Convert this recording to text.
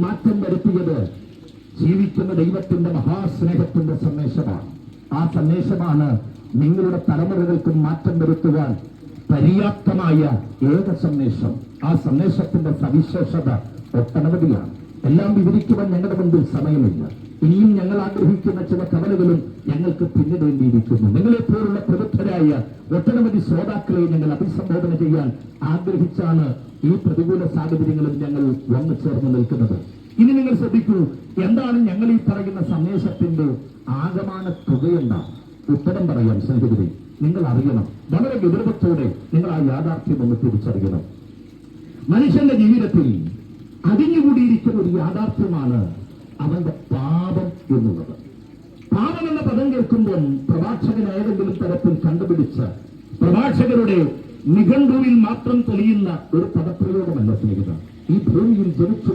മാറ്റം വരുത്തിയത് ജീവിക്കുന്ന ദൈവത്തിന്റെ മഹാസ്നേഹത്തിന്റെ സന്ദേശമാണ്. ആ സന്ദേശമാണ് നിങ്ങളുടെ തലമുറകൾക്കും മാറ്റം വരുത്തുവാൻ പര്യാപ്തമായ ഏക സന്ദേശം. ആ സന്ദേശത്തിന്റെ സവിശേഷത ഒട്ടനവധിയാണ്. എല്ലാം വിവരിക്കുവാൻ ഞങ്ങളുടെ മുമ്പിൽ സമയമില്ല. ഇനിയും ഞങ്ങൾ ആഗ്രഹിക്കുന്ന ചില കവലകളും ഞങ്ങൾക്ക് പിന്നിടേണ്ടിയിരിക്കുന്നു. നിങ്ങളെപ്പോലുള്ള പ്രബുദ്ധരായ ഒട്ടനവധി ശ്രോതാക്കളെ ഞങ്ങൾ അഭിസംബോധന ചെയ്യാൻ ആഗ്രഹിച്ചാണ് ഈ പ്രതികൂല സാഹചര്യങ്ങളിൽ ഞങ്ങൾ വന്നു ചേർന്ന് നിൽക്കുന്നത്. ഇനി നിങ്ങൾ ശ്രദ്ധിക്കൂ, എന്താണ് ഞങ്ങൾ ഈ പറയുന്ന സന്ദേശത്തിന്റെ ആകമാന തുകയെന്താണ്? ഉത്തരം പറയാം സ്നേഹിതരെ. നിങ്ങൾ അറിയണം, വളരെ ഗൗരവത്തോടെ നിങ്ങൾ ആ യാഥാർത്ഥ്യം ഒന്ന് തിരിച്ചറിയണം. മനുഷ്യന്റെ ജീവിതത്തിൽ അടിഞ്ഞുകൂടിയിരിക്കുന്ന ഒരു യാഥാർത്ഥ്യമാണ് അവന്റെ പാപം എന്നുള്ളത്. പാപം എന്ന പദം കേൾക്കുമ്പോൾ പ്രവാചകൻ ഏതെങ്കിലും തരത്തിൽ കണ്ടുപിടിച്ച് പ്രവാചകരുടെ നിഘണ്ടുവിൽ മാത്രം തെളിയുന്ന ഒരു പദപ്രയോഗമല്ല സ്നേഹിത. ഈ ഭൂമിയിൽ ജനിച്ചു